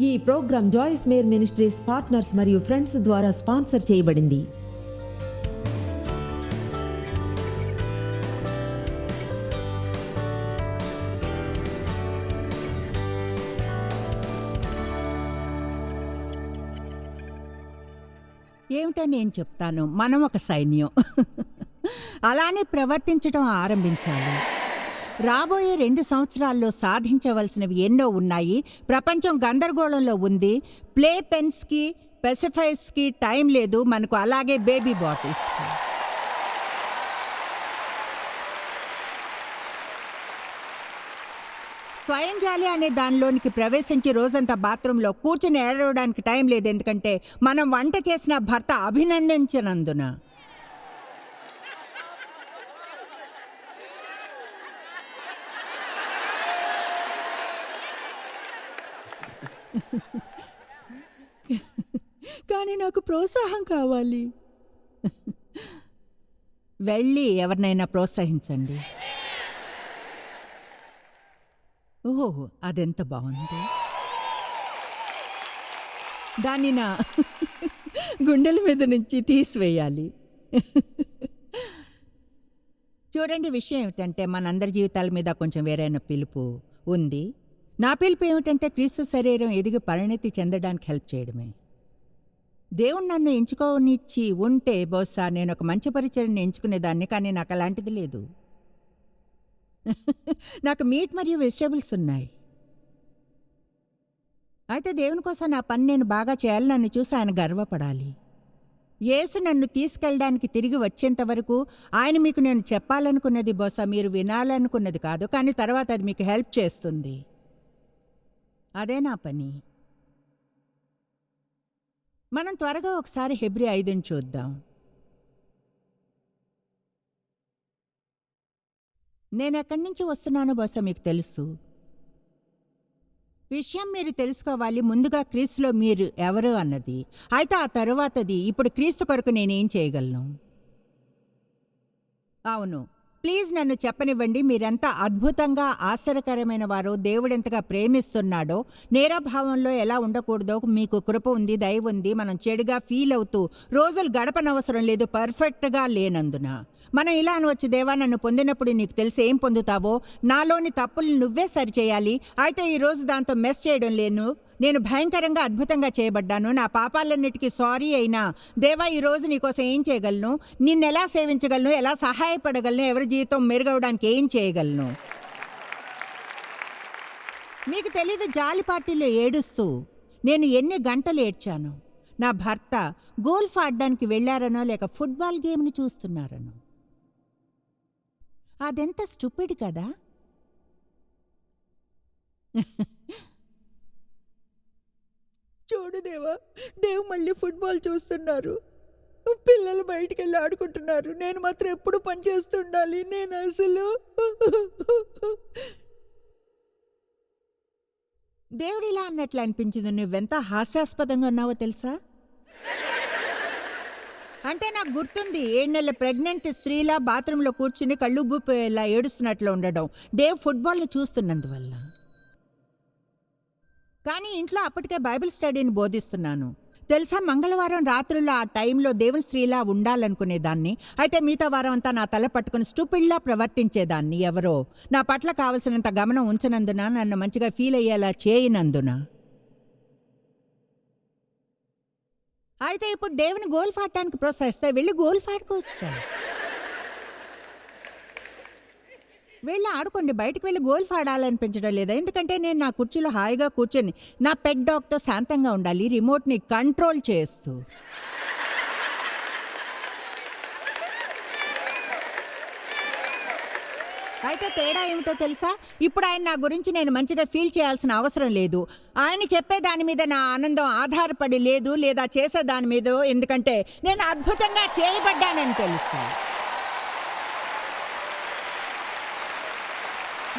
ఈ program Joyce Meyer Ministries partners మరియు friends ద్వారా స్పాన్సర్ చేయబడింది. ఏమిటో నేను చెప్తాను, మనం ఒక సైన్యం. అలానే ప్రవర్తించడం ఆరంభించాలి. రాబోయే 2 సంవత్సరాల్లో సాధించవలసినవి ఎన్నో ఉన్నాయి. ప్రపంచం గందరగోళంలో ఉంది. ప్లే పెన్స్కి, పెసిఫైస్కి టైం లేదు మనకు, అలాగే బేబీ బాటిల్స్కి. స్వయం జాలి అనే దానిలోనికి ప్రవేశించి రోజంతా బాత్రూంలో కూర్చుని ఏడవడానికి టైం లేదు. ఎందుకంటే మనం వంట చేసిన భర్త అభినందించినందున. కానీ నాకు ప్రోత్సాహం కావాలి. వెళ్ళి ఎవరినైనా ప్రోత్సహించండి. ఓహో, అదెంత బాగుంది. దాన్ని నా గుండెల మీద నుంచి తీసివేయాలి. చూడండి, విషయం ఏమిటంటే మనందరి జీవితాల మీద కొంచెం వేరైన పిలుపు ఉంది. నా పిలుపు ఏమిటంటే క్రీస్తు శరీరం ఎదిగి పరిణతి చెందడానికి హెల్ప్ చేయడమే. దేవుడు నన్ను ఎంచుకోనిచ్చి ఉంటే బహుశా నేను ఒక మంచి పరిచయాన్ని ఎంచుకునేదాన్ని, కానీ నాకు అలాంటిది లేదు. నాకు మీట్ మరియు వెజిటేబుల్స్ ఉన్నాయి. అయితే దేవుని కోసం నా పని నేను బాగా చేయాలి. నన్ను చూసి ఆయన గర్వపడాలి. యేసు నన్ను తీసుకెళ్ళడానికి తిరిగి వచ్చేంత వరకు ఆయన మీకు నేను చెప్పాలనుకున్నది బహుశా మీరు వినాలనుకున్నది కాదు, కానీ తర్వాత అది మీకు హెల్ప్ చేస్తుంది. అదే నా పని. మనం త్వరగా ఒకసారి హెబ్రీ 5 చూద్దాం. నేను ఎక్కడి నుంచి వస్తున్నానో బహుశా మీకు తెలుసు. విషయం మీరు తెలుసుకోవాలి. ముందుగా క్రీస్తులో మీరు ఎవరు అన్నది. అయితే ఆ తరువాతది ఇప్పుడు క్రీస్తు కొరకు నేనేం చేయగలను. అవును, ప్లీజ్ నన్ను చెప్పనివ్వండి. మీరెంత అద్భుతంగా ఆశ్చర్యకరమైన వారో, దేవుడెంతగా ప్రేమిస్తున్నాడో, నేరభావంలో ఎలా ఉండకూడదో మీకు కృప ఉంది, దయ ఉంది. మనం చెడుగా ఫీల్ అవుతూ రోజులు గడపనవసరం లేదు, పర్ఫెక్ట్గా లేనందున. మనం ఇలా అనవచ్చు, దేవా నన్ను పొందినప్పుడు నీకు తెలిసి ఏం పొందుతావో, నాలోని తప్పులు నువ్వే సరిచేయాలి. అయితే ఈరోజు దాంతో మెస్ చేయడం లేను. నేను భయంకరంగా అద్భుతంగా చేయబడ్డాను. నా పాపాలన్నిటికీ సారీ అయినా దేవా ఈరోజు నీకోసం ఏం చేయగలను, నిన్నెలా సేవించగలను, ఎలా సహాయపడగలను, ఎవరి జీవితం మెరుగవడానికి ఏం చేయగలను. మీకు తెలీదు, జాలి పార్టీలో ఏడుస్తూ నేను ఎన్ని గంటలు ఏడ్చాను. నా భర్త గోల్ఫ్ ఆడడానికి వెళ్ళారనో లేక ఫుట్బాల్ గేమ్ని చూస్తున్నారనో. అదెంత స్టూపిడ్ కదా. చూడు దేవా, దేవు మళ్ళీ ఫుట్బాల్ చూస్తున్నారు, పిల్లలు బయటికి వెళ్ళి ఆడుకుంటున్నారు, నేను మాత్రం ఎప్పుడు పనిచేస్తుండాలి. నేను అసలు దేవుడు ఇలా అన్నట్లు అనిపించింది. నువ్వెంత హాస్యాస్పదంగా ఉన్నావో తెలుసా. అంటే నాకు గుర్తుంది, 7 నెలల ప్రెగ్నెంట్ స్త్రీలా బాత్రూంలో కూర్చుని కళ్ళు గుప్పేలా ఏడుస్తున్నట్లు ఉండడం దేవ్ ఫుట్బాల్ని చూస్తున్నందువల్ల. కానీ ఇంట్లో అప్పటికే బైబిల్ స్టడీని బోధిస్తున్నాను. తెలుసా, మంగళవారం రాత్రుల్లో ఆ టైంలో దేవుని స్త్రీలా ఉండాలనుకునేదాన్ని. అయితే మిగతా వారం అంతా నా తల పట్టుకుని స్టూపిడ్లా ప్రవర్తించేదాన్ని. ఎవరో నా పట్ల కావలసినంత గమనం ఉంచనందున, నన్ను మంచిగా ఫీల్ అయ్యేలా చేయనందున. అయితే ఇప్పుడు దేవుని గోల్ఫ్ ఆడటానికి ప్రోత్సహిస్తే వెళ్ళి గోల్ఫ్ ఆడుకోవచ్చు కదా. వెళ్ళి ఆడుకోండి. బయటకు వెళ్ళి గోల్ఫ్ ఆడాలనిపించడం లేదా? ఎందుకంటే నేను నా కుర్చీలో హాయిగా కూర్చొని నా పెట్ డాగ్తో శాంతంగా ఉండాలి, రిమోట్ని కంట్రోల్ చేస్తూ. అయితే తేడా ఏమిటో తెలుసా, ఇప్పుడు ఆయన నా గురించి నేను మంచిగా ఫీల్ చేయాల్సిన అవసరం లేదు. ఆయన చెప్పే దాని మీద నా ఆనందం ఆధారపడి లేదు, లేదా చేసే దాని మీద. ఎందుకంటే నేను అద్భుతంగా చేయబడ్డానని తెలుసు.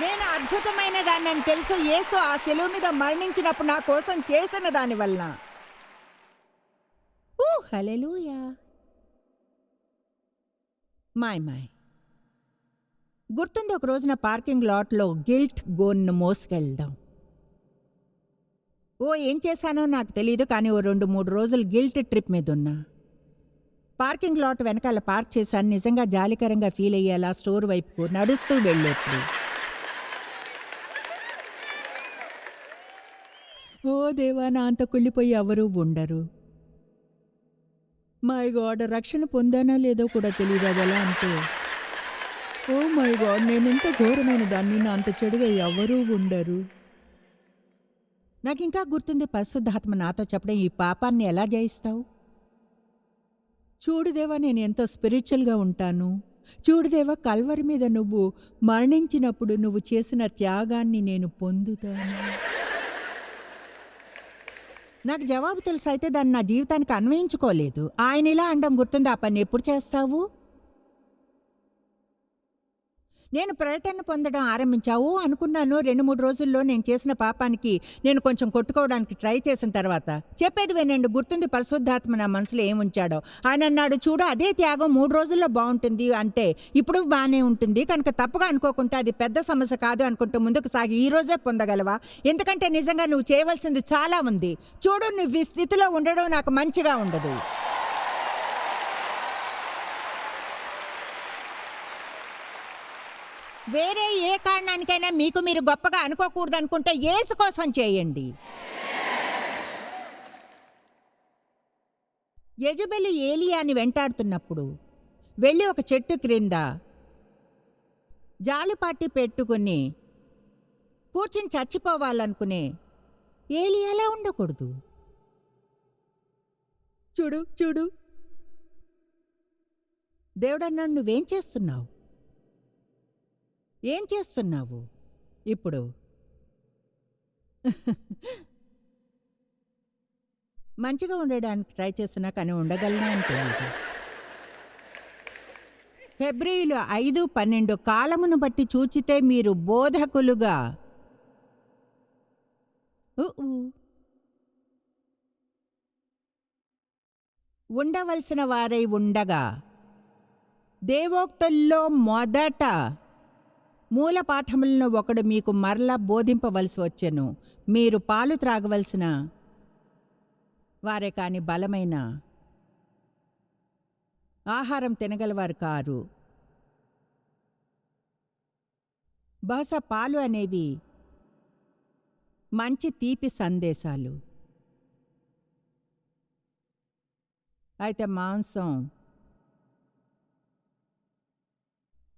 నేను అద్భుతమైన దాన్ని తెలుసు. యేసు ఆ శిలువ మీద మరణించినప్పుడు నా కోసం చేసిన దాని వల్ల. హల్లెలూయా. మాయ్ గుర్తుంది, ఒక రోజున పార్కింగ్ లాట్లో గిల్ట్ గోన్ను మోసుకెళ్ళడం. ఏం చేశానో నాకు తెలీదు, కానీ ఓ 2-3 రోజులు గిల్ట్ ట్రిప్ మీద ఉన్నా. పార్కింగ్ లాట్ వెనకాల పార్క్ చేశాను. నిజంగా జాలికరంగా ఫీల్ అయ్యేలా స్టోర్ వైపుకు నడుస్తూ వెళ్ళేప్పుడు ఓ దేవా, నా అంత కుళ్ళిపోయి ఎవరూ ఉండరు. మై గాడ్, రక్షణ పొందానా లేదో కూడా తెలియదు. అది ఎలా అంటే, ఓ మై గాడ్, నేనెంత ఘోరమైన దాన్ని, నా అంత చెడుగా ఎవరూ ఉండరు. నాకింకా గుర్తుంది పరిశుద్ధాత్మ నాతో చెప్పడం, ఈ పాపాన్ని ఎలా జయిస్తావు? చూడుదేవా, నేను ఎంతో స్పిరిచువల్గా ఉంటాను. చూడుదేవా, కల్వరి మీద నువ్వు మరణించినప్పుడు నువ్వు చేసిన త్యాగాన్ని నేను పొందుతాను. నాకు జవాబు తెలుసు, అయితే దాన్ని నా జీవితానికి అన్వయించుకోలేదు. ఆయన ఇలా అనడం గుర్తుంది, ఆ పని ఎప్పుడు చేస్తావు? నేను ప్రకటన పొందడం ఆరంభించావు అనుకున్నాను. 2-3 రోజుల్లో నేను చేసిన పాపానికి నేను కొంచెం కొట్టుకోవడానికి ట్రై చేసిన తర్వాత చెప్పేది వినండి, గుర్తుంది పరిశుద్ధాత్మ నా మనసులో ఏముంచాడో. ఆయన అన్నాడు, చూడు, అదే త్యాగం 3 రోజుల్లో బాగుంటుంది అంటే ఇప్పుడు బాగానే ఉంటుంది కనుక తప్పుగా అనుకోకుండా అది పెద్ద సమస్య కాదు అనుకుంటూ ముందుకు సాగి ఈ రోజే పొందగలవా? ఎందుకంటే నిజంగా నువ్వు చేయవలసింది చాలా ఉంది. చూడు, నువ్వు ఈ స్థితిలో ఉండడం నాకు మంచిగా ఉండదు. వేరే ఏ కారణానికైనా మీకు మీరు గొప్పగా అనుకోకూడదు అనుకుంటే యేసు కోసం చేయండి. యెజబెలు ఏలియాని వెంటాడుతున్నప్పుడు వెళ్ళి ఒక చెట్టు క్రింద జాలిపాటి పెట్టుకుని కూర్చుని చచ్చిపోవాలనుకునే ఏలియాలా ఉండకూడదు. చూడు చూడు, దేవుడన్నాడు, నువ్వేం చేస్తున్నావు? ఏం చేస్తున్నావు ఇప్పుడు? మంచిగా ఉండడానికి ట్రై చేస్తున్నా, కానీ ఉండగలనా అని తెలియదు. హెబ్రీయులు 5:12 కాలమును బట్టి చూచితే మీరు బోధకులుగా ఉండవలసిన వారై ఉండగా, దేవోక్తుల్లో మొదట మూల పాఠములను ఒకడు మీకు మరలా బోధింపవలసి వచ్చెను. మీరు పాలు త్రాగవలసిన వారే కాని బలమైన ఆహారం తినగలవారు కారు. బహుశా పాలు అనేవి మంచి తీపి సందేశాలు, అయితే మాంసం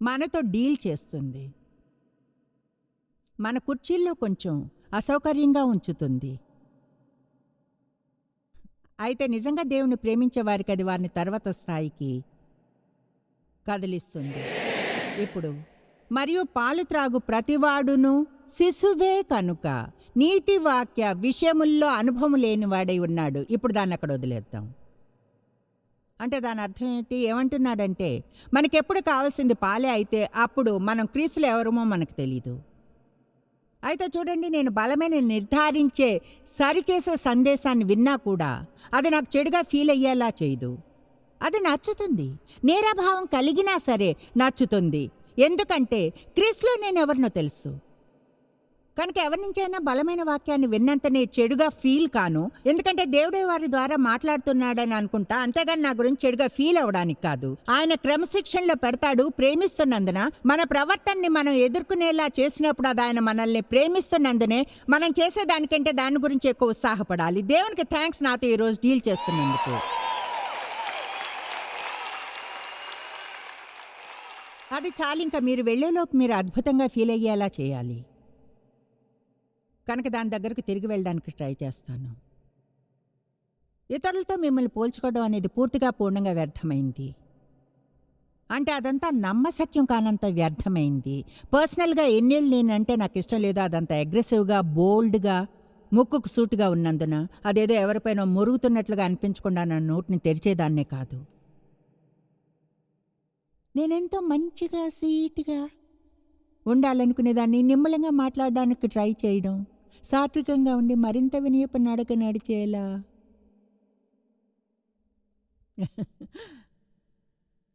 మనతో డీల్ చేస్తుంది, మన కుర్చీల్లో కొంచెం అసౌకర్యంగా ఉంచుతుంది. అయితే నిజంగా దేవుని ప్రేమించే వారికి అది వారిని తర్వాత స్థాయికి కదిలిస్తుంది. ఇప్పుడు మరియు పాలు త్రాగు ప్రతివాడును శిశువే కనుక నీతి వాక్య విషయముల్లో అనుభవం లేనివాడై ఉన్నాడు. ఇప్పుడు దాన్ని అక్కడ వదిలేద్దాం. అంటే దాని అర్థం ఏంటి? ఏమంటున్నాడంటే, మనకెప్పుడు కావాల్సింది పాలే అయితే అప్పుడు మనం క్రీస్తులు ఎవరమో మనకు తెలీదు. అయితే చూడండి, నేను బలమైన నిర్ధారించే సరిచేసే సందేశాన్ని విన్నా కూడా అది నాకు చెడుగా ఫీల్ అయ్యేలా చేయదు. అది నచ్చుతుంది. నేరాభావం కలిగినా సరే నచ్చుతుంది. ఎందుకంటే క్రీస్తులో నేను ఎవరినో తెలుసు కనుక ఎవరి నుంచైనా బలమైన వాక్యాన్ని విన్నంతనే చెడుగా ఫీల్ కాను. ఎందుకంటే దేవుడే వారి ద్వారా మాట్లాడుతున్నాడని అనుకుంటా, అంతేగాని నా గురించి చెడుగా ఫీల్ అవడానికి కాదు. ఆయన క్రమశిక్షణలో పెడతాడు. ప్రేమిస్తున్నందున మన ప్రవర్తనని మనం ఎదుర్కొనేలా చేసినప్పుడు అది ఆయన మనల్ని ప్రేమిస్తున్నందునే మనం చేసేదానికంటే దాని గురించి ఎక్కువ ఉత్సాహపడాలి. దేవునికి థ్యాంక్స్, నాతో ఈరోజు డీల్ చేస్తున్నందుకు. అది చాలు. ఇంకా మీరు వెళ్ళేలోపు మీరు అద్భుతంగా ఫీల్ అయ్యేలా చేయాలి. కనుక దాని దగ్గరకు తిరిగి వెళ్ళడానికి ట్రై చేస్తాను. ఇతరులతో మిమ్మల్ని పోల్చుకోవడం అనేది పూర్తిగా పూర్ణంగా వ్యర్థమైంది. అంటే అదంతా నమ్మశక్యం కానంత వ్యర్థమైంది. పర్సనల్గా ఎన్నేళ్ళు నేనంటే నాకు ఇష్టం లేదో అదంతా అగ్రెసివ్గా, బోల్డ్గా, ముక్కుకు సూటుగా ఉన్నందున అదేదో ఎవరిపైనా మురుగుతున్నట్లుగా అనిపించకుండా నా నోటిని తెరిచేదాన్నే కాదు. నేనెంతో మంచిగా స్వీట్గా ఉండాలనుకునేదాన్ని నిమ్మలంగా మాట్లాడడానికి ట్రై చేయడం, సాత్వికంగా ఉండి మరింత వినయపు నడక నడిచేలా.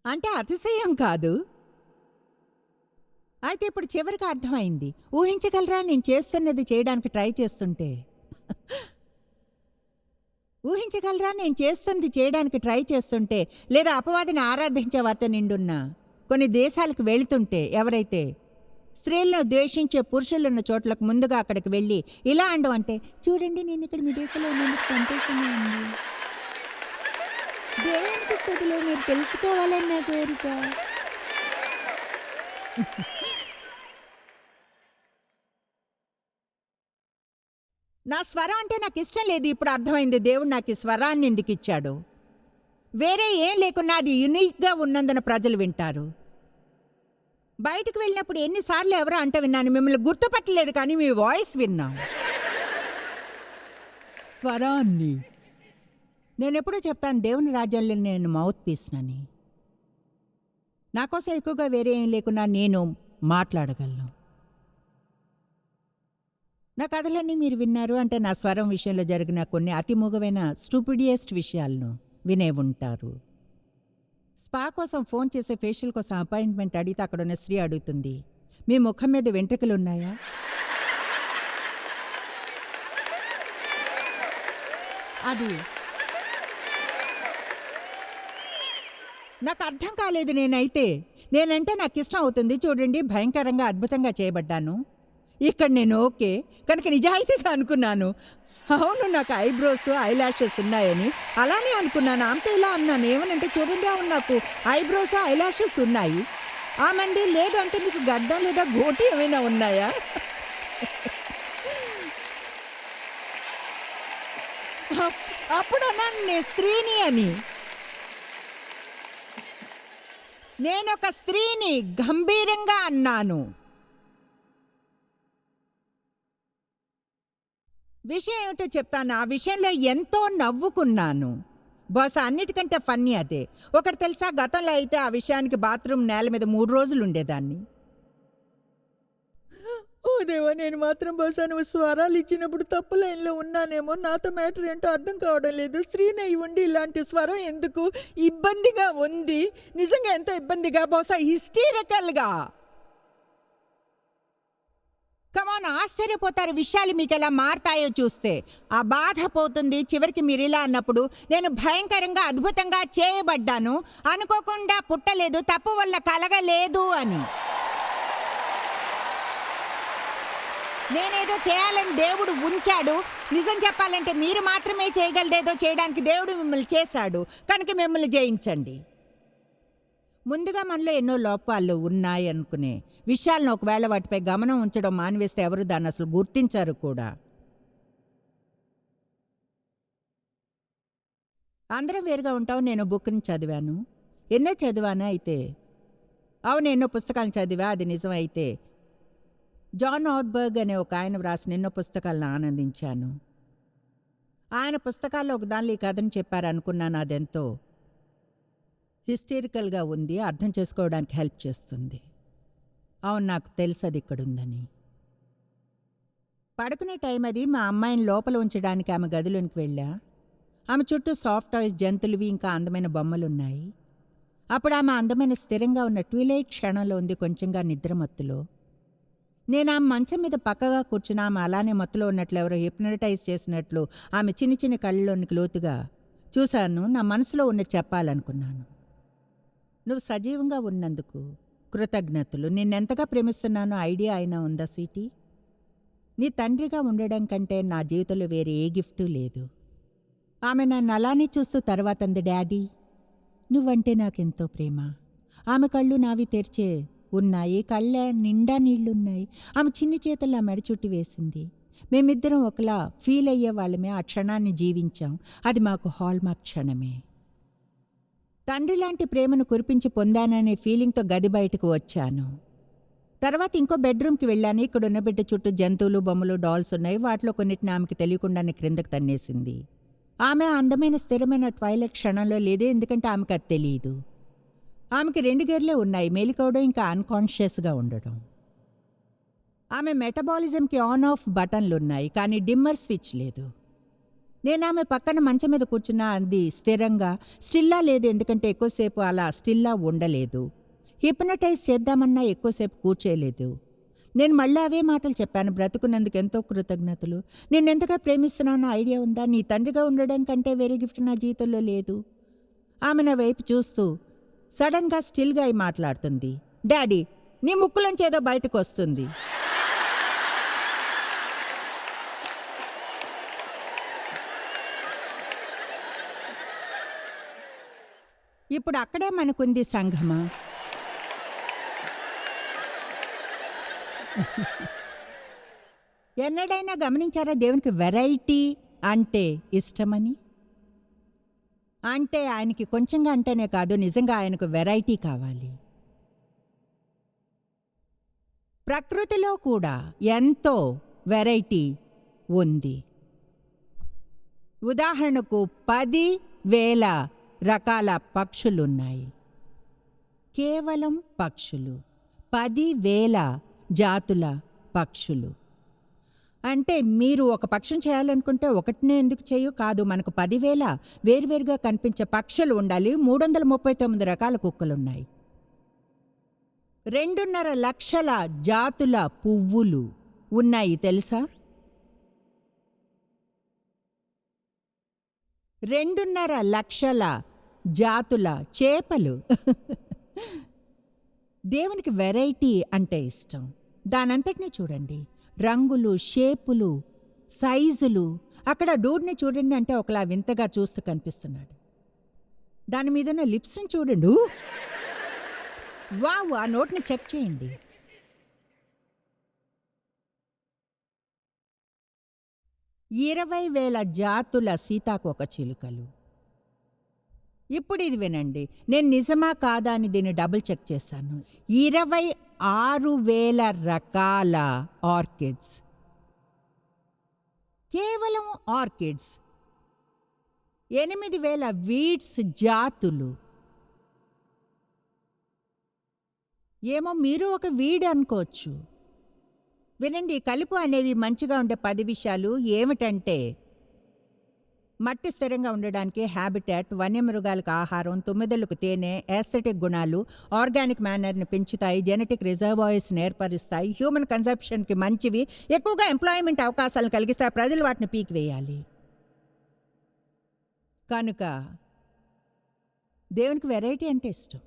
అంటే అతిశయం కాదు. అయితే ఇప్పుడు చివరికి అర్థమైంది. ఊహించగలరా నేను చేస్తున్నది చేయడానికి ట్రై చేస్తుంటే ఊహించగలరా నేను చేస్తుంది చేయడానికి ట్రై చేస్తుంటే, లేదా అపవాదిని ఆరాధించే వార్త నిండున్నా కొన్ని దేశాలకు వెళుతుంటే ఎవరైతే స్త్రీలను ద్వేషించే పురుషులున్న చోట్లకు ముందుగా అక్కడికి వెళ్ళి ఇలా అండం అంటే, చూడండి నేను ఇక్కడ మీ దేశంలో ఉన్నందుకు సంతోషంగా ఉంది, దేవునికి స్థితిలో మీరు తెలుసుకోవాలని నా కోరిక. నా స్వరం అంటే నాకు ఇష్టం లేదు. ఇప్పుడు అర్థమైంది దేవుడు నాకు ఈ స్వరాన్ని ఎందుకు ఇచ్చాడు. వేరే ఏం లేకున్నా అది యునిక్గా ఉన్నందున ప్రజలు వింటారు. బయటకు వెళ్ళినప్పుడు ఎన్నిసార్లు ఎవరో అంటే విన్నాను, మిమ్మల్ని గుర్తుపట్టలేదు కానీ మీ వాయిస్ విన్నాం. స్వరాన్ని నేను ఎప్పుడూ చెప్తాను, దేవుని రాజ్యంలో నేను మౌత్ పీస్నని. నా కోసం ఎక్కువగా వేరే ఏం లేకున్నా నేను మాట్లాడగలను. నా కథలన్నీ మీరు విన్నారు అంటే నా స్వరం విషయంలో జరిగిన కొన్ని అతి మూగమైన స్టూపిడియస్ట్ విషయాలను వినే ఉంటారు. స్పా కోసం ఫోన్ చేసే ఫేషియల్ కోసం అపాయింట్మెంట్ అడిగితే అక్కడ ఉన్న స్త్రీ అడుగుతుంది, మీ ముఖం మీద వెంట్రుకలు ఉన్నాయా? అది నాకు అర్థం కాలేదు. నేనంటే నాకు ఇష్టం అవుతుంది. చూడండి, భయంకరంగా అద్భుతంగా చేయబడ్డాను. ఇక్కడ నేను ఓకే కనుక నిజాయితీగా అనుకున్నాను, అవును నాకు ఐబ్రోస్ ఐలాషెస్ ఉన్నాయని. అలానే అనుకున్నాను. ఆమెతో ఇలా అన్నాను, ఏమనంటే చూడండి అవును నాకు ఐబ్రోస్ ఐలాషెస్ ఉన్నాయి. ఆ మంది లేదు అంటే మీకు గడ్డం లేదా గోటి ఏమైనా ఉన్నాయా? అప్పుడు అన్నాను నేను స్త్రీని అని. నేనొక స్త్రీని గంభీరంగా అన్నాను. విషయం ఏమిటో చెప్తాను. ఆ విషయంలో ఎంతో నవ్వుకున్నాను. బహుశా అన్నిటికంటే ఫన్నీ అదే. ఒకటి తెలుసా, గతంలో అయితే ఆ విషయానికి బాత్రూమ్ నేల మీద 3 రోజులు ఉండేదాన్ని. ఓ దేవా, నేను మాత్రం బహుశా నువ్వు స్వరాలు ఇచ్చినప్పుడు తప్పు లైన్లో ఉన్నానేమో. నాతో మ్యాటర్ ఏంటో అర్థం కావడం లేదు. స్త్రీని అయి ఉండి ఇలాంటి స్వరం ఎందుకు? ఇబ్బందిగా ఉంది, నిజంగా ఎంతో ఇబ్బందిగా, బహుశా హిస్టీరికల్గా. కమాన్, ఆశ్చర్యపోతారు విషయాలు మీకు ఎలా మారతాయో చూస్తే. ఆ బాధ పోతుంది. చివరికి మీరు ఇలా అన్నప్పుడు, నేను భయంకరంగా అద్భుతంగా చేయబడ్డాను, అనుకోకుండా పుట్టలేదు, తప్పు వల్ల కలగలేదు అని. నేనేదో చేయాలని దేవుడు ఉంచాడు. నిజం చెప్పాలంటే మీరు మాత్రమే చేయగలదేదో చేయడానికి దేవుడు మిమ్మల్ని చేశాడు కనుక మిమ్మల్ని జయించండి. ముందుగా మనలో ఎన్నో లోపాలు ఉన్నాయి అనుకునే విషయాలను ఒకవేళ వాటిపై గమనం ఉంచడం మానివేస్తే ఎవరు దాన్ని అసలు గుర్తించారు కూడా. అందరం వేరుగా ఉంటాం. నేను బుక్ని చదివాను, ఎన్నో చదివాను. అయితే అవును, ఎన్నో పుస్తకాలను చదివా, అది నిజం. అయితే జాన్ ఆట్బర్గ్ అనే ఒక ఆయన వ్రాసిన ఎన్నో పుస్తకాలను ఆనందించాను. ఆయన పుస్తకాల్లో ఒక దానిలో ఈ కథను చెప్పారనుకున్నాను. అదెంతో హిస్టరికల్గా ఉంది, అర్థం చేసుకోవడానికి హెల్ప్ చేస్తుంది. అవును, నాకు తెలుసు అది ఇక్కడుందని. పడుకునే టైం అది. మా అమ్మాయిని లోపల ఉంచడానికి ఆమె గదిలోనికి వెళ్ళా. ఆమె చుట్టూ సాఫ్ట్ టాయ్స్, జంతువులవి, ఇంకా అందమైన బొమ్మలున్నాయి. అప్పుడు ఆమె అందమైన స్థిరంగా ఉన్న ట్విలైట్ క్షణంలో ఉంది, కొంచెంగా నిద్రమత్తులో. నేను ఆమె మంచం మీద పక్కగా కూర్చుని ఆమె అలానే మత్తులో ఉన్నట్లు, ఎవరో హిప్నటైజ్ చేసినట్లు ఆమె చిన్ని చిన్ని కళ్ళలోనికి లోతుగా చూశాను. నా మనసులో ఉన్న చెప్పాలనుకున్నాను, నువ్వు సజీవంగా ఉన్నందుకు కృతజ్ఞతలు. నిన్నెంతగా ప్రేమిస్తున్నానో ఐడియా అయినా ఉందా స్వీటీ? నీ తండ్రిగా ఉండడం కంటే నా జీవితంలో వేరే ఏ గిఫ్టు లేదు. ఆమె నన్ను అలానే చూస్తూ తర్వాత అంది, డాడీ నువ్వంటే నాకెంతో ప్రేమ. ఆమె కళ్ళు నావి తెరిచే ఉన్నాయి, కళ్ళ నిండా నీళ్లున్నాయి. ఆమె చిన్ని చేతుల్లో మెడ చుట్టి వేసింది. మేమిద్దరం ఒకలా ఫీల్ అయ్యే వాళ్ళమే. ఆ క్షణాన్ని జీవించాం. అది మాకు హాల్మార్క్ క్షణమే. తండ్రి లాంటి ప్రేమను కురిపించి పొందాననే ఫీలింగ్తో గది బయటకు వచ్చాను. తర్వాత ఇంకో బెడ్రూమ్కి వెళ్ళాను. ఇక్కడున్న బిడ్డ చుట్టూ జంతువులు, బొమ్మలు, డాల్స్ ఉన్నాయి. వాటిలో కొన్నిటిని ఆమెకి తెలియకుండానే క్రిందకు తన్నేసింది. ఆమె అందమైన స్థిరమైన ట్వైలైట్ క్షణంలో లేదే, ఎందుకంటే ఆమెకు అది తెలియదు. ఆమెకి 2 గేర్లే ఉన్నాయి, మేలుకోవడం ఇంకా అన్కాన్షియస్గా ఉండడం. ఆమె మెటబాలిజంకి ఆన్ ఆఫ్ బటన్లున్నాయి కానీ డిమ్మర్ స్విచ్ లేదు. నేను ఆమె పక్కన మంచం మీద కూర్చున్నా. అది స్థిరంగా స్టిల్లా లేదు, ఎందుకంటే ఎక్కువసేపు అలా స్టిల్లా ఉండలేదు. హిప్నటైజ్ చేద్దామన్నా ఎక్కువసేపు కూర్చోలేదు. నేను మళ్ళీ అవే మాటలు చెప్పాను, బ్రతుకున్నందుకు ఎంతో కృతజ్ఞతలు, నేను ఎంతగా ప్రేమిస్తున్నానో ఐడియా ఉందా, నీ తండ్రిగా ఉండడం కంటే వేరే గిఫ్ట్ నా జీవితంలో లేదు. ఆమె నా వైపు చూస్తూ సడన్గా స్టిల్గా అయి మాట్లాడుతుంది. డాడీ, నీ ముక్కులోంచి ఏదో బయటకు వస్తుంది. ఇప్పుడు అక్కడే మనకుంది సంఘమా. ఎన్నడైనా గమనించారా దేవునికి వెరైటీ అంటే ఇష్టమని? అంటే ఆయనకి కొంచెంగా అంటేనే కాదు, నిజంగా ఆయనకు వెరైటీ కావాలి. ప్రకృతిలో కూడా ఎంతో వెరైటీ ఉంది. ఉదాహరణకు 10,000 రకాల పక్షులున్నాయి. కేవలం పక్షులు, 10,000 జాతుల పక్షులు. అంటే మీరు ఒక పక్షిని చేయాలనుకుంటే ఒకటినే ఎందుకు చేయు? కాదు, మనకు 10,000 వేరువేరుగా కనిపించే పక్షులు ఉండాలి. 339 రకాల కుక్కలున్నాయి. 2.5 లక్షల జాతుల పువ్వులు ఉన్నాయి తెలుసా? 2.5 లక్షల జాతుల చేపలు. దేవునికి వెరైటీ అంటే ఇష్టం. దానంతటినీ చూడండి, రంగులు, షేపులు, సైజులు. అక్కడ డూడ్ని చూడండి అంటే ఒకలా వింతగా చూస్తూ కనిపిస్తున్నాడు. దాని మీదున్న లిప్స్ని చూడండి, వావ్, ఆ నోట్ని చెక్ చేయండి. ఇరవై 20,000 జాతుల సీతాకోక చిలుకలు. ఇప్పుడు ఇది వినండి, నేను నిజమా కాదా అని దీన్ని డబుల్ చెక్ చేశాను. 26,000 రకాల ఆర్కిడ్స్. కేవలం ఆర్కిడ్స్. 8,000 వీడ్స్ జాతులు. ఏమో మీరు ఒక వీడ్ అనుకోవచ్చు. వినండి, కలుపు అనేవి మంచిగా ఉండే 10 విషయాలు ఏమిటంటే మట్టి స్థిరంగా ఉండడానికి హ్యాబిటాట్, వన్యమృగాలకు ఆహారం, తుమ్మెదలకు తేనె, ఏస్థెటిక్ గుణాలు, ఆర్గానిక్ మేనర్ని పెంచుతాయి, జెనెటిక్ రిజర్వాయర్స్ని ఏర్పరుస్తాయి, హ్యూమన్ కన్సంప్షన్కి మంచివి, ఎక్కువగా ఎంప్లాయ్మెంట్ అవకాశాలను కలిగిస్తాయి, ప్రజలు వాటిని పీకివేయాలి. కనుక దేవునికి వెరైటీ అంటే ఇష్టం.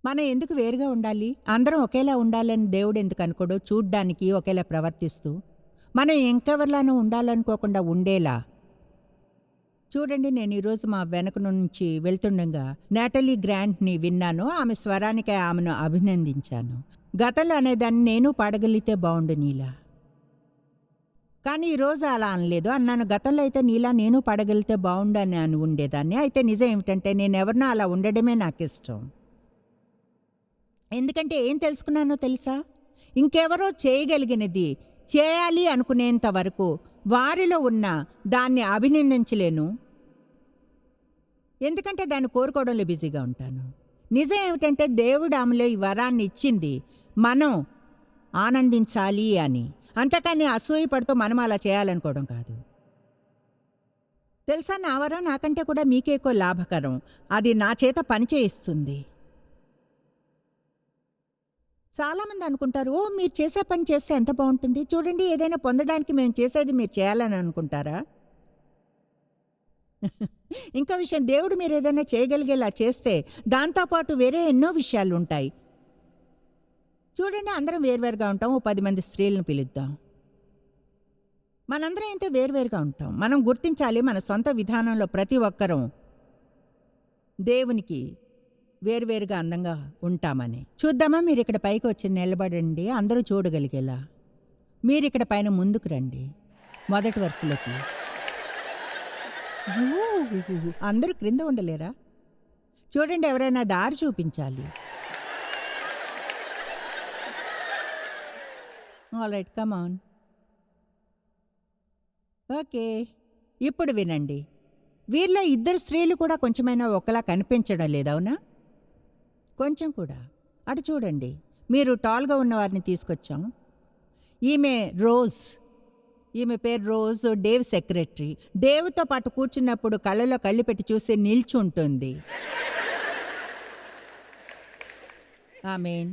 మనం ఎందుకు వేరుగా ఉండాలి? అందరం ఒకేలా ఉండాలని దేవుడు ఎందుకు అనుకోడో, చూడ్డానికి ఒకేలా ప్రవర్తిస్తూ మనం ఇంకెవరిలానూ ఉండాలనుకోకుండా ఉండేలా. చూడండి, నేను ఈరోజు మా వెనక నుంచి వెళ్తుండగా నాటలీ గ్రాంట్ని విన్నాను. ఆమె స్వరానికి ఆమెను అభినందించాను. గతంలో అనేదాన్ని నేను పాడగలిగితే బాగుండు నీలా, కానీ ఈరోజు అలా అనలేదు. అన్నాను, గతంలో అయితే నీలా నేను పాడగలిగితే బాగుండు అని ఉండేదాన్ని. అయితే నిజం ఏమిటంటే నేను ఎవరినో అలా ఉండడమే నాకు ఇష్టం. ఎందుకంటే ఏం తెలుసుకున్నానో తెలుసా? ఇంకెవరో చేయగలిగినది చేయాలి అనుకునేంత వరకు వారిలో ఉన్న దాన్ని అభినందించలేను, ఎందుకంటే దాన్ని కోరుకోవడంలో బిజీగా ఉంటాను. నిజం ఏమిటంటే దేవుడు ఆమెలో ఈ వరాన్ని ఇచ్చింది మనం ఆనందించాలి అని, అంతకని అసూయపడుతూ మనం అలా చేయాలనుకోవడం కాదు. తెలుసా, నా వరం నాకంటే కూడా మీకే ఎక్కువ లాభకరం. అది నా చేత పని చేయిస్తుంది. చాలామంది అనుకుంటారు, ఓ మీరు చేసే పని చేస్తే ఎంత బాగుంటుంది, చూడండి ఏదైనా పొందడానికి మేము చేసేది మీరు చేయాలని అనుకుంటారా? ఇంకో విషయం, దేవుడు మీరు ఏదైనా చేయగలిగేలా చేస్తే దాంతోపాటు వేరే ఎన్నో విషయాలు ఉంటాయి. చూడండి, అందరం వేరువేరుగా ఉంటాం. ఓ 10 మంది స్త్రీలను పిలుద్దాం. మనందరం ఎంతో వేరువేరుగా ఉంటాం. మనం గుర్తించాలి మన సొంత విధానంలో ప్రతి ఒక్కరం దేవునికి వేరువేరుగా అందంగా ఉంటామని. చూద్దామా? మీరు ఇక్కడ పైకి వచ్చి నిలబడండి, అందరూ చూడగలిగేలా. మీరు ఇక్కడ పైన ముందుకు రండి, మొదటి వరుసలోకి. అందరూ క్రింద ఉండలేరా? చూడండి, ఎవరైనా దారి చూపించాలి. All right, come on. Okay, ఇప్పుడు వినండి. వీరిలో 2 స్త్రీలు కూడా కొంచెమైనా ఒకలా కనిపించడం లేదవునా? కొంచెం కూడా. అటు చూడండి, మీరు టాల్గా ఉన్నవారిని తీసుకొచ్చాం. ఈమె రోజ్, ఈమె పేరు రోజ్, డేవ్ సెక్రటరీ. డేవ్తో పాటు కూర్చున్నప్పుడు కళ్ళలో కళ్ళు పెట్టి చూసి నిల్చుంటుంది. ఆమేన్.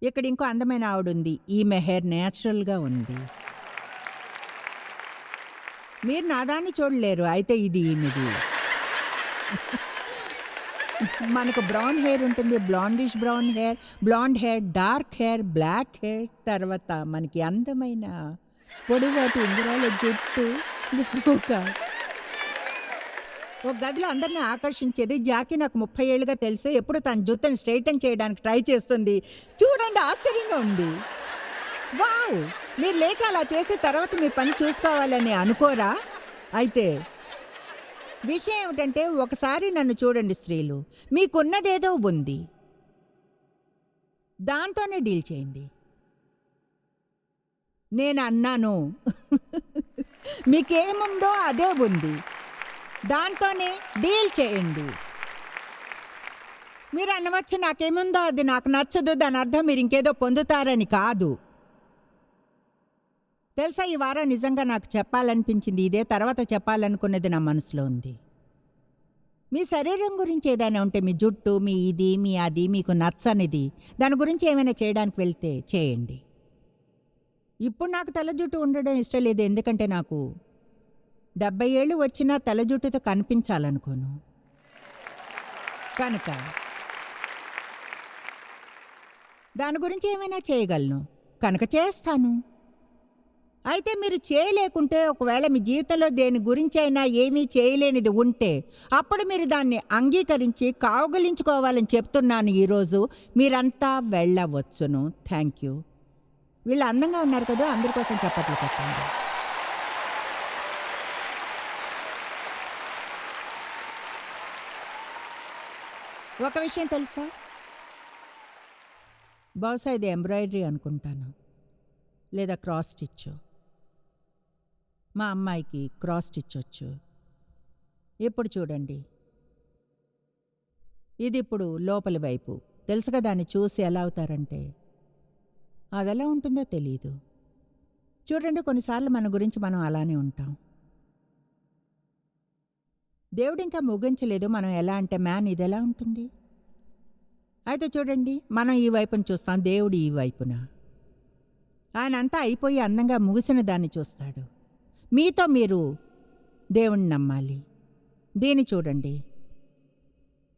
ఇక్కడ ఇంకో అందమైన ఆవిడ ఉంది. ఈమె హెయిర్ న్యాచురల్గా ఉంది. మీరు నా దాన్ని చూడలేరు, అయితే ఇది ఈమెది. మనకు బ్రౌన్ హెయిర్ ఉంటుంది, blondish brown hair, blond hair, dark hair, black hair, తర్వాత మనకి అందమైన పొడివాటి ఉంగరాల జుట్టు. ఒక గదిలో అందరినీ ఆకర్షించేది జాకీ. నాకు 30 ఏళ్ళుగా తెలుసు. ఎప్పుడు తన జుట్టుని స్ట్రైటన్ చేయడానికి ట్రై చేస్తుంది. చూడండి, ఆశ్చర్యంగా ఉంది. వావ్! మీరు లేచి అలా చేసి తర్వాత మీ పని చూసుకోవాలని అనుకోరా? అయితే విషయం ఏమిటంటే, ఒకసారి నన్ను చూడండి స్త్రీలు, మీకున్నదేదో ఉంది, దాంతోనే డీల్ చేయండి. నేను అన్నాను, మీకేముందో అదే ఉంది, దాంతోనే డీల్ చేయండి. మీరు అనవచ్చు, నాకేముందో అది నాకు నచ్చదు, దాని అర్థం మీరు ఇంకేదో పొందుతారని కాదు. తెలుసా, ఈ వారం నిజంగా నాకు చెప్పాలనిపించింది ఇదే, తర్వాత చెప్పాలనుకున్నది నా మనసులో ఉంది. మీ శరీరం గురించి ఏదైనా ఉంటే, మీ జుట్టు, మీ ఇది, మీ అది, మీకు నచ్చనిది, దాని గురించి ఏమైనా చేయడానికి వెళ్తే చేయండి. ఇప్పుడు నాకు తెల్ల జుట్టు ఉండడం ఇష్టం లేదు, ఎందుకంటే నాకు 70 ఏళ్ళు వచ్చినా తెల్ల జుట్టుతో కనిపించాలనుకోను. కనుక దాని గురించి ఏమైనా చేయగలను, కనుక చేస్తాను. అయితే మీరు చేయలేకుంటే, ఒకవేళ మీ జీవితంలో దేని గురించి అయినా ఏమీ చేయలేనిది ఉంటే, అప్పుడు మీరు దాన్ని అంగీకరించి కావగలించుకోవాలని చెప్తున్నాను. ఈరోజు మీరంతా వెళ్ళవచ్చును. Thank you. వీళ్ళు అందంగా ఉన్నారు కదా, అందరి కోసం చప్పట్లు కొట్టండి. ఒక విషయం తెలుసా, బహుశా ఇది ఎంబ్రాయిడరీ అనుకుంటాను, లేదా క్రాస్ స్టిచ్. మా అమ్మాయికి క్రాస్ స్టిచ్ వచ్చు. ఇప్పుడు చూడండి, ఇది ఇప్పుడు లోపలి వైపు. తెలుసుగా, దాన్ని చూసి ఎలా అవుతారంటే, అది ఎలా ఉంటుందో తెలీదు. చూడండి, కొన్నిసార్లు మన గురించి మనం అలానే ఉంటాం. దేవుడు ఇంకా ముగించలేదు. మనం ఎలా అంటే, మ్యాన్ ఇది ఎలా ఉంటుంది. అయితే చూడండి, మనం ఈ వైపున చూస్తాం, దేవుడు ఈ వైపున. ఆయన అంతా అయిపోయి అందంగా ముగిసిన దాన్ని చూస్తాడు. మీతో మీరు దేవుణ్ణి నమ్మాలి. దీన్ని చూడండి,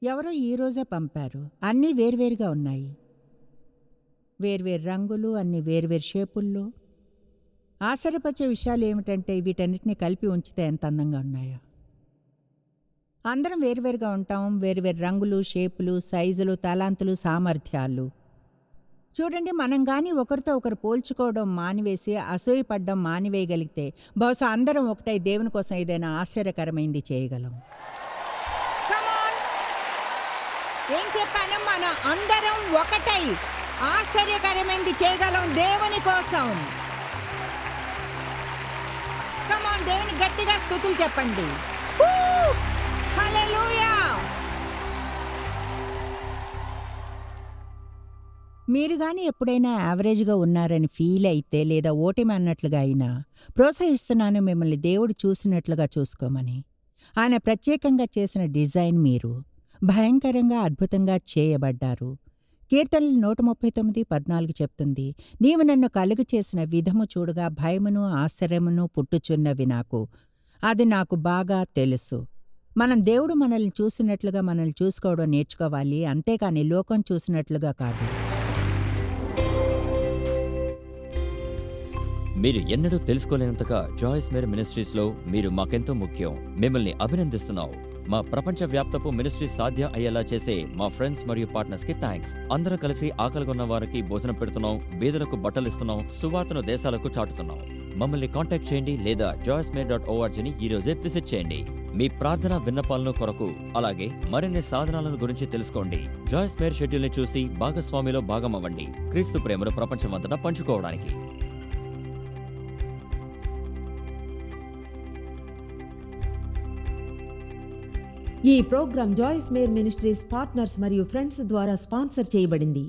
ఎవరో ఈరోజే పంపారు. అన్నీ వేర్వేరుగా ఉన్నాయి, వేర్వేరు రంగులు, అన్నీ వేర్వేరు షేపుల్లో. ఆశ్చర్యపరిచే విషయాలు ఏమిటంటే, వీటన్నిటిని కలిపి ఉంచితే ఎంత అందంగా ఉన్నాయో. అందరం వేర్వేరుగా ఉంటాం, వేర్వేరు రంగులు, షేపులు, సైజులు, తలాంతులు, సామర్థ్యాలు. చూడండి, మనం కానీ ఒకరితో ఒకరు పోల్చుకోవడం మానివేసి అసూయపడ్డం మానివేయగలిగితే, బహుశా అందరం ఒకటై దేవుని కోసం ఏదైనా ఆశ్చర్యకరమైంది చేయగలం. ఏం చెప్పాను? మన అందరం ఒకటై ఆశ్చర్యకరమైంది చేయగలం దేవుని కోసం. కమాన్, దేవుని గట్టిగా స్తుతులు చెప్పండి. హల్లెలూయా! మీరు కానీ ఎప్పుడైనా యావరేజ్గా ఉన్నారని ఫీల్ అయితే, లేదా ఓటమి అన్నట్లుగా అయినా, ప్రోత్సహిస్తున్నాను మిమ్మల్ని దేవుడు చూసినట్లుగా చూసుకోమని. ఆయన ప్రత్యేకంగా చేసిన డిజైన్ మీరు. భయంకరంగా అద్భుతంగా చేయబడ్డారు. కీర్తనలు 139:14 చెప్తుంది, నీవు నన్ను కలుగు చేసిన విధము చూడగా భయమును ఆశ్చర్యమును పుట్టుచున్నవి నాకు. అది నాకు బాగా తెలుసు. మనం దేవుడు మనల్ని చూసినట్లుగా మనల్ని చూసుకోవడం నేర్చుకోవాలి, అంతేకాని లోకం చూసినట్లుగా కాదు. మీరు ఎన్నడూ తెలుసుకోలేనంతగా జాయిస్ మేరీ మినిస్ట్రీస్లో మీరు మాకెంతో ముఖ్యం. మిమ్మల్ని అభినందిస్తున్నాం. మా ప్రపంచవ్యాప్తపు మినిస్ట్రీ సాధ్యం అయ్యేలా చేసే మా ఫ్రెండ్స్ మరియు పార్ట్నర్స్ కి థ్యాంక్స్. అందరం కలిసి ఆకలిగొన్న వారికి భోజనం పెడుతున్నాం, బీదలకు బట్టలిస్తున్నాం, సువార్తను దేశాలకు చాటుతున్నాం. మమ్మల్ని కాంటాక్ట్ చేయండి, లేదా joycemery.orgని ఈ రోజే విజిట్ చేయండి. మీ ప్రార్థన విన్నపాలను కొరకు, అలాగే మరిన్ని సాధనాలను గురించి తెలుసుకోండి. జాయిస్ మేరీ షెడ్యూల్ని చూసి భాగస్వామిలో భాగమవ్వండి, క్రీస్తు ప్రేమను ప్రపంచమంతటా పంచుకోవడానికి. ఈ program Joyce Meyer Ministries partners మరియు ఫ్రెండ్స్ ద్వారా స్పాన్సర్ చేయబడింది.